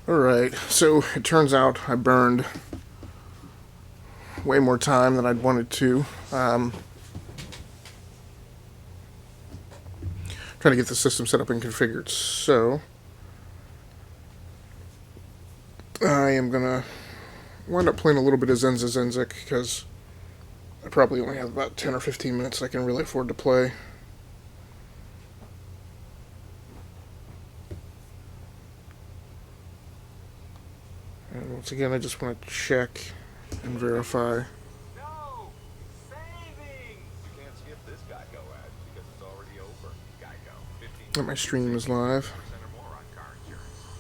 Alright, so it turns out I burned way more time than I'd wanted to. Trying to get the system set up and configured. So I am gonna wind up playing a little bit of Zenzizenzic because I probably only have about 10 or 15 minutes I can really afford to play. And once again, I just want to check and verify. No! Savings! You can't skip this Geico ad because it's already over. Geico. That my stream is live 15% or more on car insurance.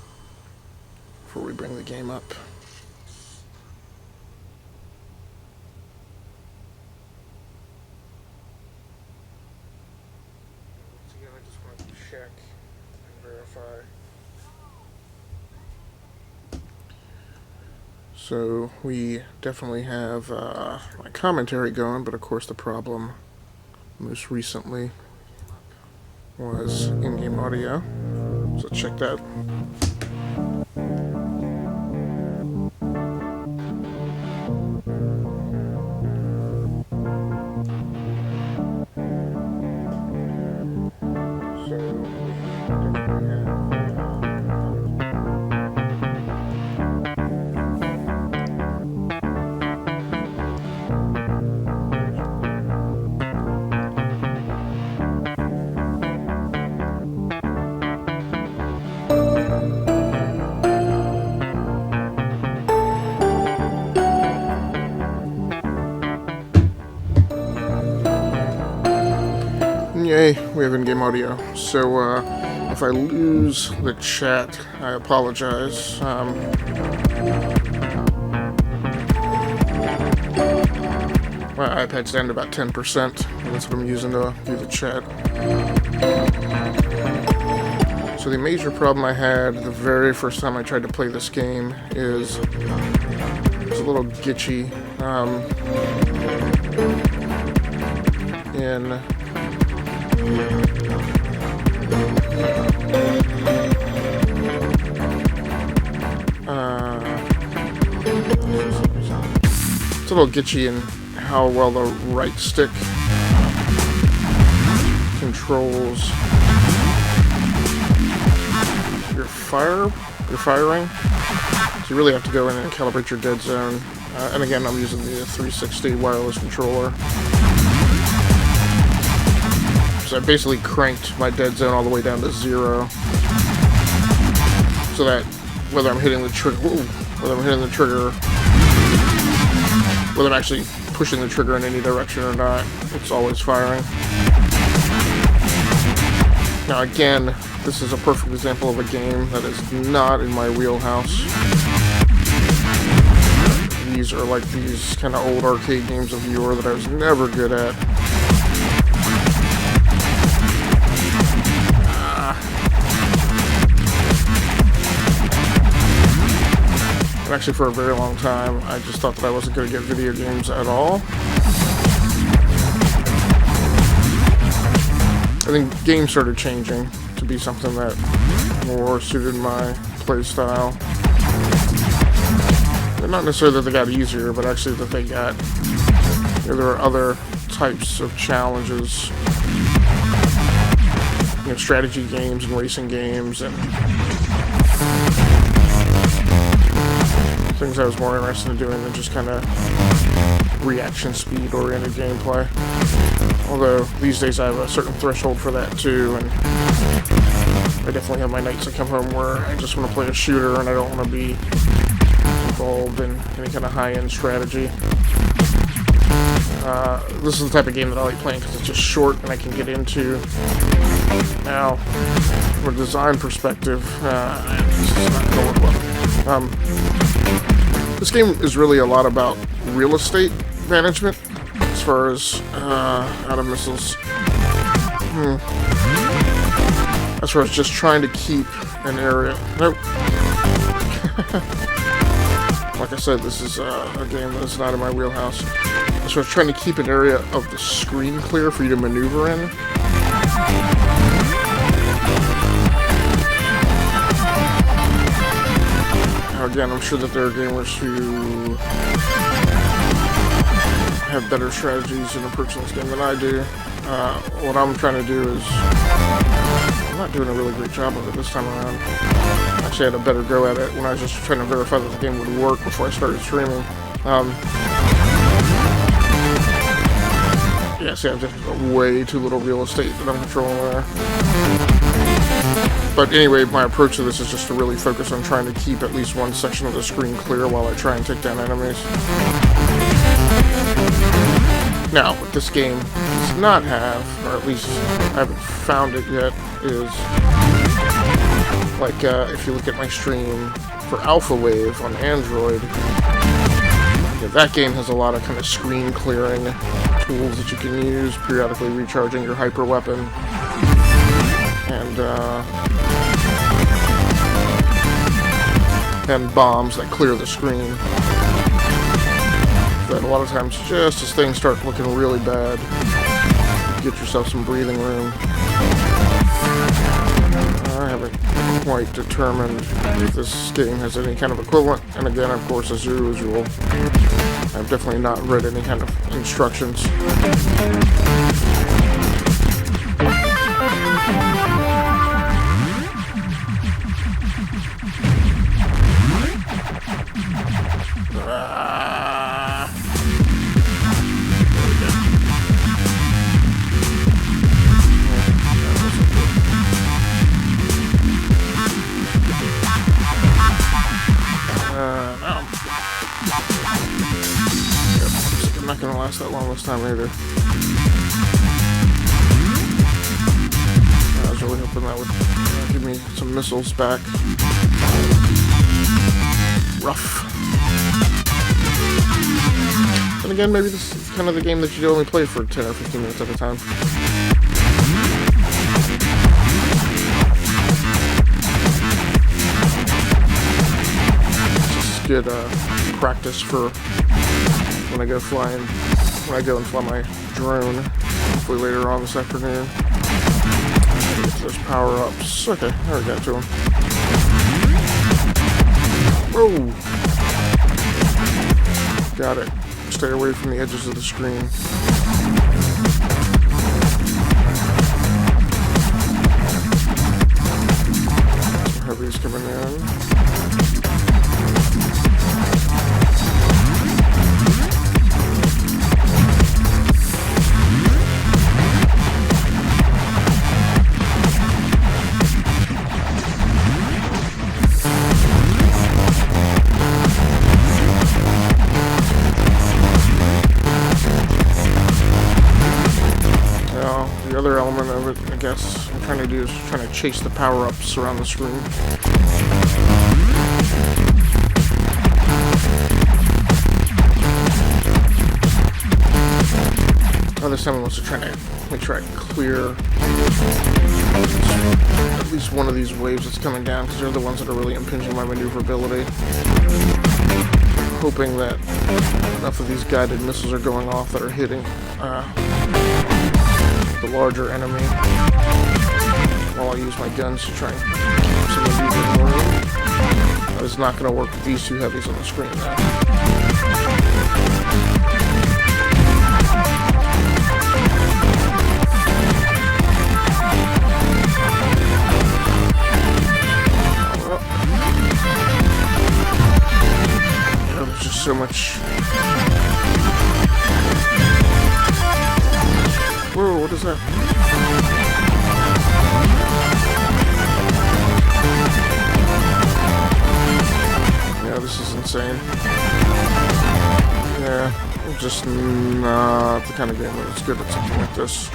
before we bring the game up. Once again, I just want to check and verify. So we definitely have my commentary going, but of course the problem most recently was in-game audio. So check that. Yay, we have in-game audio. So, if I lose the chat, I apologize. My iPad's down to about 10%, and that's what I'm using to do the chat. So the major problem I had the very first time I tried to play this game is it's a little glitchy in it's a little glitchy in how well the right stick controls your firing. So you really have to go in and calibrate your dead zone. And again, I'm using the 360 wireless controller. So I basically cranked my dead zone all the way down to 0, so that whether I'm hitting the trigger, whether I'm actually pushing the trigger in any direction or not, it's always firing. Now again, this is a perfect example of a game that is not in my wheelhouse. These are like these kind of old arcade games of yore that I was never good at. Actually, for a very long time, I just thought that I wasn't going to get video games at all. I think games started changing to be something that more suited my play style. And not necessarily that they got easier, but actually that they got, there were other types of challenges. Strategy games and racing games and things I was more interested in doing than just kind of reaction speed oriented gameplay. Although these days I have a certain threshold for that too, and I definitely have my nights I come home where I just want to play a shooter and I don't want to be involved in any kind of high-end strategy. This is the type of game that I like playing because it's just short and I can get into. Now, from a design perspective, this is not going well. This game is really a lot about real estate management as far as out of missiles. As far as just trying to keep an area. Nope. Like I said, this is a game that is not in my wheelhouse. As far as trying to keep an area of the screen clear for you to maneuver in. Again, I'm sure that there are gamers who have better strategies in approaching this game than I do. What I'm trying to do is, I'm not doing a really great job of it this time around. Actually, I had a better go at it when I was just trying to verify that the game would work before I started streaming. Yeah, see, I've just way too little real estate that I'm controlling there. But anyway, my approach to this is just to really focus on trying to keep at least one section of the screen clear while I try and take down enemies. Now, what this game does not have, or at least I haven't found it yet, is like if you look at my stream for Alpha Wave on Android, yeah, that game has a lot of kind of screen clearing tools that you can use, periodically recharging your hyper weapon, and bombs that clear the screen. But a lot of times, just as things start looking really bad, you get yourself some breathing room. I haven't quite determined if this game has any kind of equivalent, and again, of course, as usual, I've definitely not read any kind of instructions. Not gonna last that long this time either. I was really hoping that would give me some missiles back. Rough. And again, maybe this is kind of the game that you only play for 10 or 15 minutes at a time. It's good practice for when I go flying, when I go and fly my drone, hopefully later on this afternoon. Get those power-ups. Okay, there we got to them. Whoa! Got it. Stay away from the edges of the screen. Some heavies coming in. The other element of it, I guess, I'm trying to do is trying to chase the power-ups around the screen. Oh, this time I was trying to make sure I clear at least one of these waves that's coming down, because they're the ones that are really impinging my maneuverability. Hoping that enough of these guided missiles are going off that are hitting the larger enemy while I use my guns to try and keep some of these in the room. That is not going to work with these two heavies on the screen now. There's just so much. Whoa, what is that? Yeah, this is insane. Yeah, I'm just not the kind of game that's good at something like this.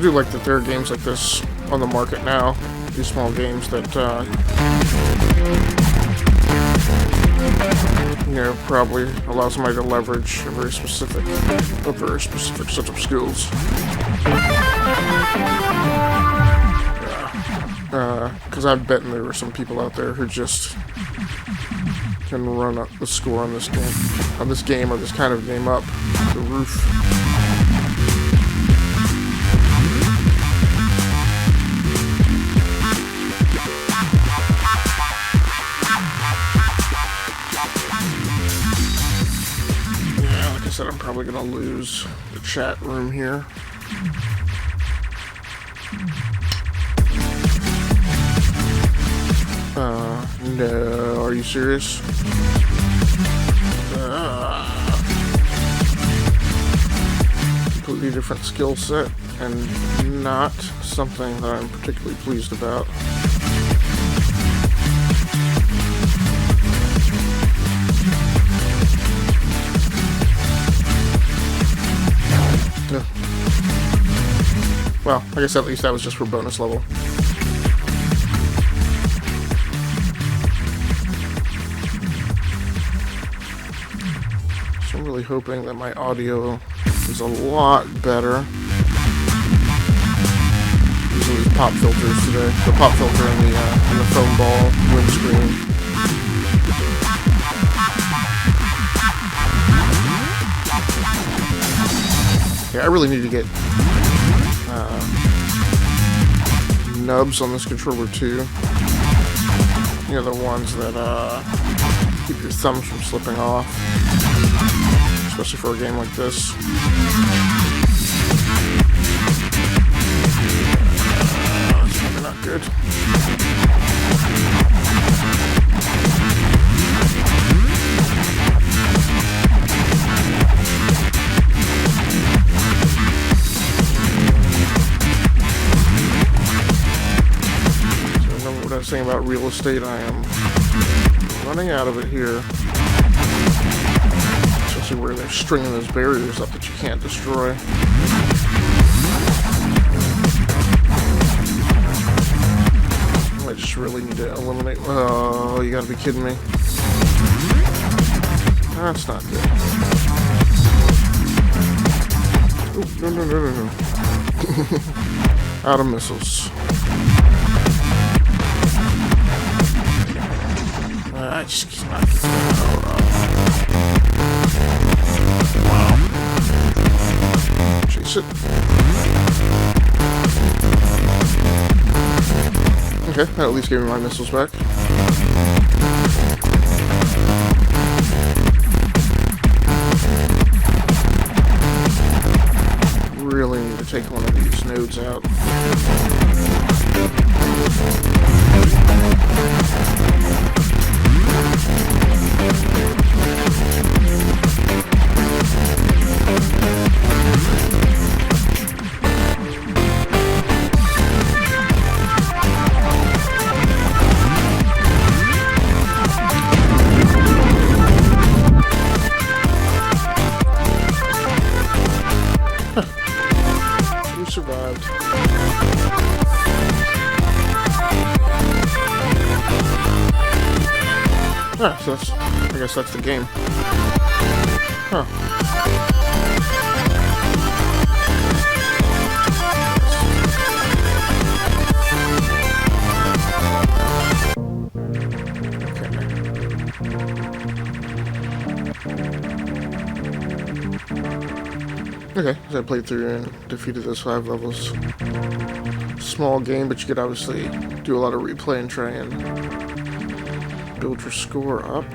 I do like that there are games like this on the market now. These small games that, you know, probably allow somebody to leverage a very specific set of skills. Because I've bet there were some people out there who just can run up the score on this game, or this kind of game up the roof. Yeah, like I said, I'm probably gonna lose the chat room here. No, are you serious? Completely different skill set, and not something that I'm particularly pleased about. Yeah. Well, I guess at least that was just for bonus level. I'm really hoping that my audio is a lot better. Using these pop filters today. The pop filter in the foam ball windscreen. Yeah, I really need to get nubs on this controller too. You know, the ones that keep your thumbs from slipping off. Especially for a game like this. It's probably not good. So remember what I was saying about real estate? I am running out of it here. Where they're stringing those barriers up that you can't destroy. I just really need to eliminate. Oh, you gotta be kidding me. That's not good. Oh, no. Out of missiles. I just cannot get wow. Chase it. Okay, that at least gave me my missiles back. Really need to take one of these nodes out. You survived. Ah, so that's, I guess that's the game. Huh. Okay, so I played through and defeated those 5 levels. Small game, but you could obviously do a lot of replay and try and build your score up.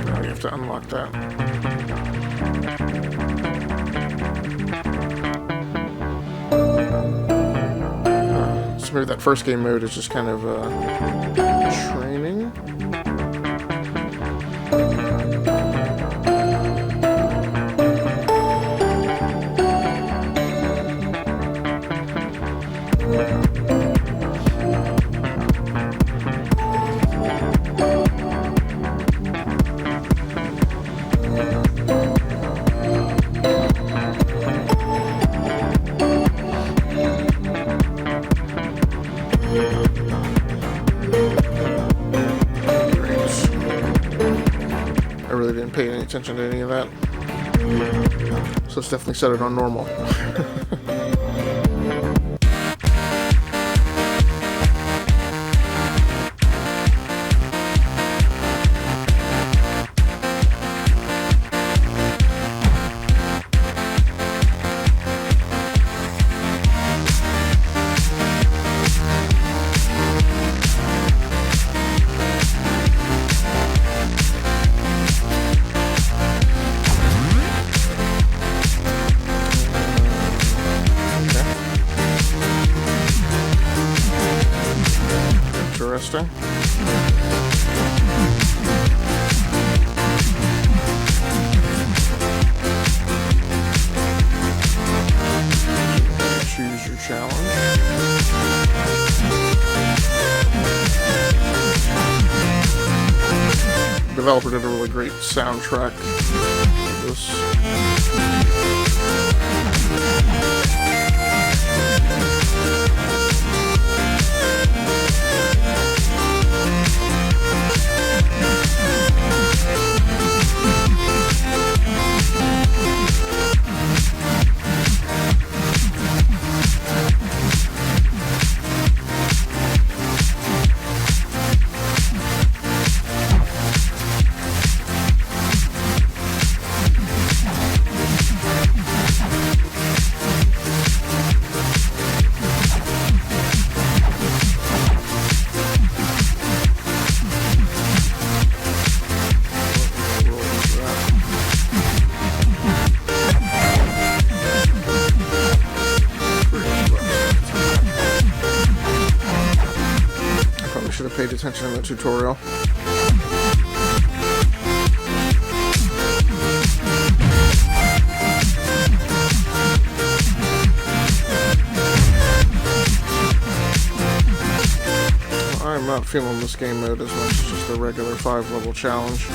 Now you have to unlock that. So maybe that first game mode is just kind of training. pay any attention to any of that. So let's definitely set it on normal. Interesting. Choose your challenge. The developer did a really great soundtrack for this. Should have paid attention in the tutorial. I'm not feeling this game mode as much as just the regular 5-level challenge.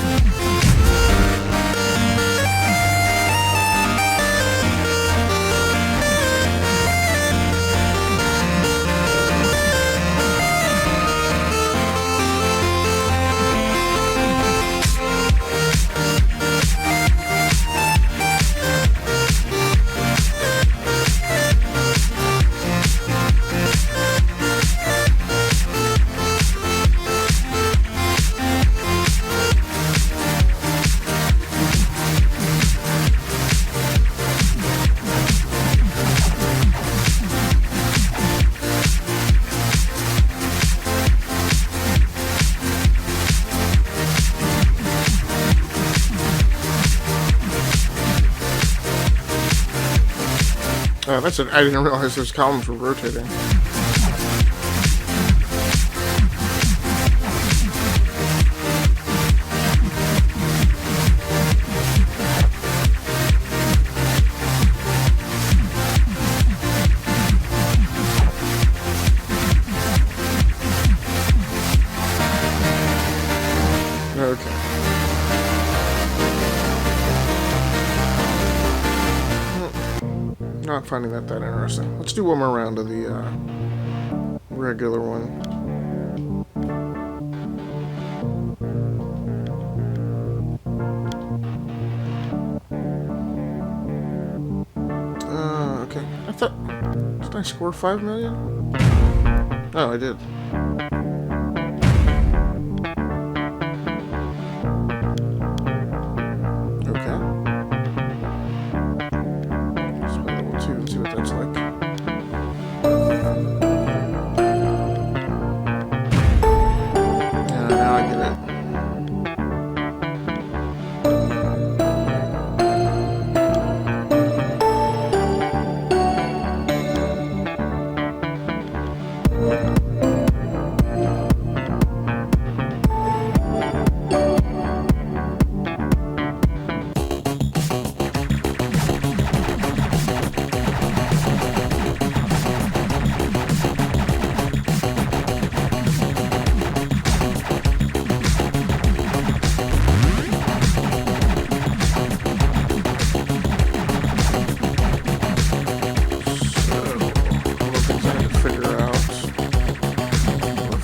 That's it. I didn't realize those columns were rotating. Okay. Not finding that interesting. Let's do one more round of the regular one. Okay. I thought... Did I score 5 million? Oh, I did.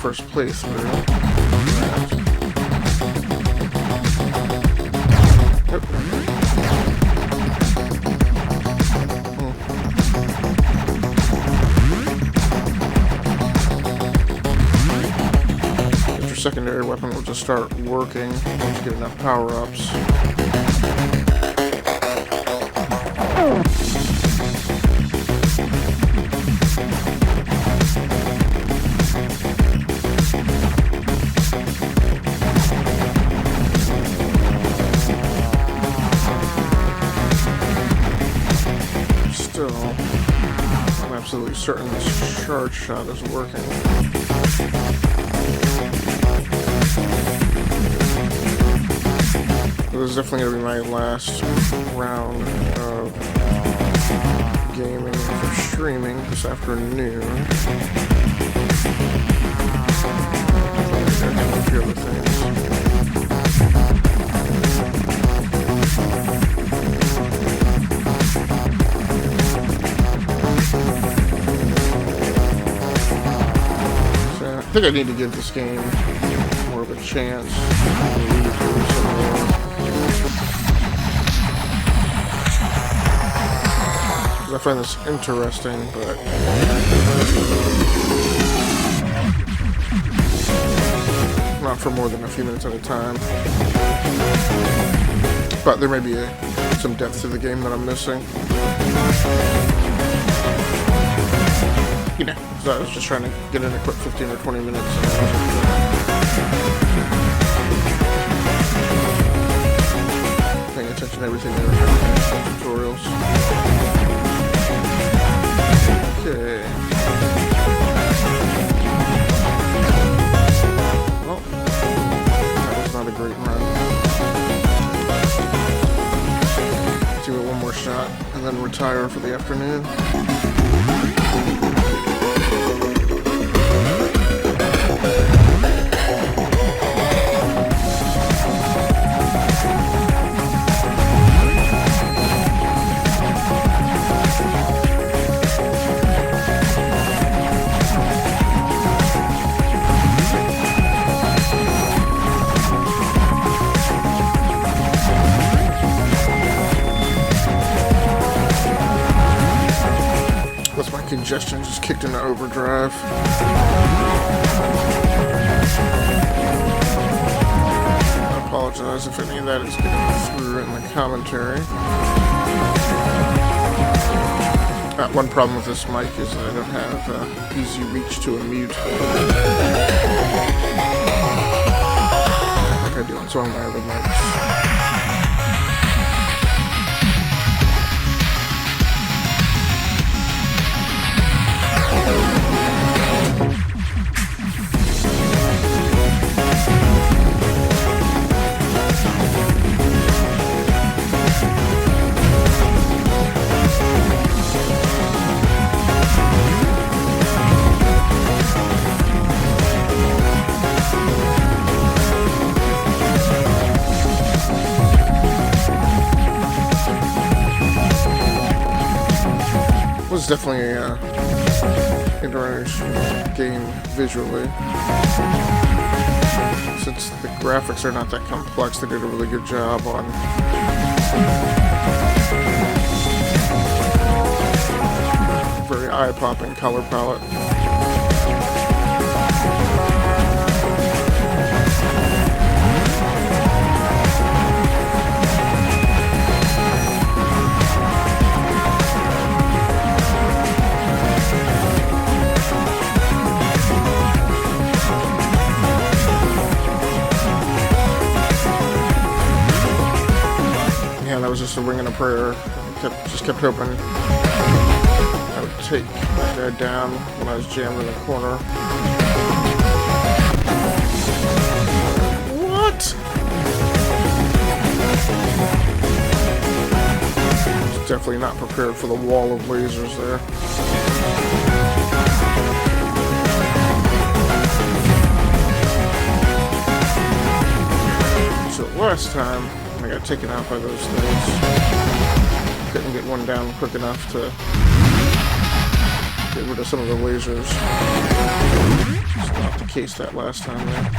First playthrough. weapon will just start working once you get enough power-ups. I'm absolutely certain this charge shot is working. This is definitely going to be my last round of gaming for streaming this afternoon. I have a few other things. I think I need to give this game more of a chance. I find this interesting, but not for more than a few minutes at a time. But there may be some depth to the game that I'm missing. You know, so I was just trying to get in a quick 15 or 20 minutes. Paying attention to everything there. Tutorials. Okay. Well, that was not a great run. Let's give it one more shot and then retire for the afternoon. Congestion just kicked into overdrive. I apologize if any of that is getting through in the commentary. One problem with this mic is that I don't have easy reach to a mute. Like I do on some of my other mics. It's definitely an interesting game visually. Since the graphics are not that complex, they did a really good job on very eye-popping color palette. That was just a ring and a prayer. Just kept hoping I would take that guy down when I was jammed in the corner. What? I was definitely not prepared for the wall of lasers there. So last time, I got taken out by those things. Couldn't get one down quick enough to get rid of some of the lasers. It's not the case that last time there.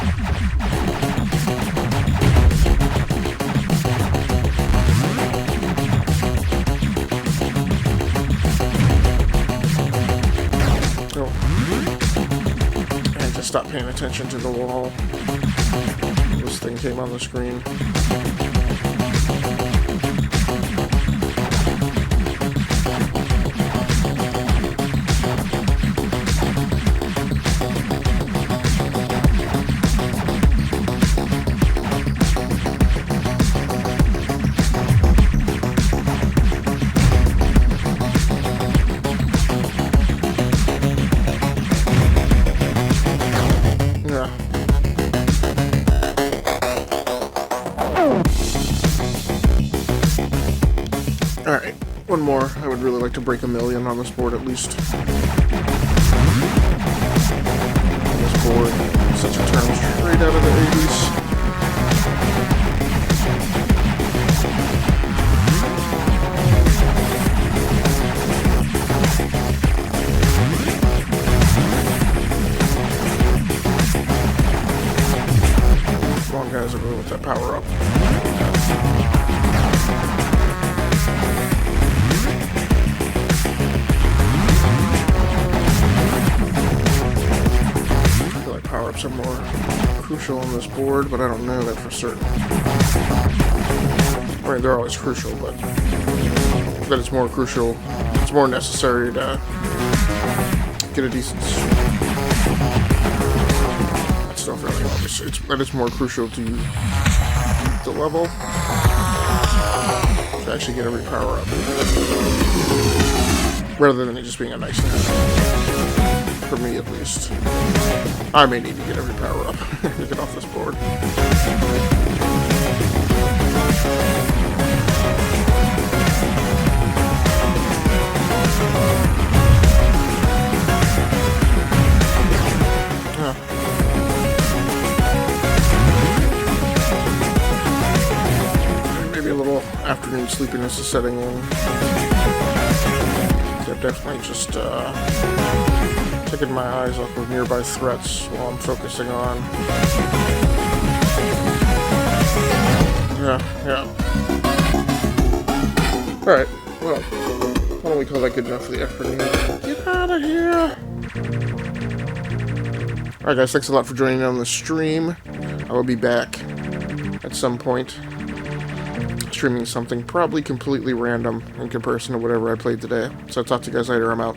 Oh. I had to stop paying attention to the wall. thing came on the screen. Alright, one more. I would really like to break 1,000,000 on this board at least. On this board, such a term straight out of the 80s. Come on guys, everyone with that power up. Power-ups are more crucial on this board, but I don't know that for certain. I mean, they're always crucial, but that it's more crucial, it's more necessary to get a decent... That's not really obvious. That it's more crucial to the level to actually get every power-up, rather than it just being a nice thing. For me, at least. I may need to get every power up to get off this board. Maybe a little afternoon sleepiness is setting in. I've definitely just taking my eyes off of nearby threats while I'm focusing on. Yeah. Alright, well, why don't we call that good enough for the afternoon? Get out of here! Alright guys, thanks a lot for joining me on the stream. I will be back at some point, streaming something probably completely random in comparison to whatever I played today. So I'll talk to you guys later. I'm out.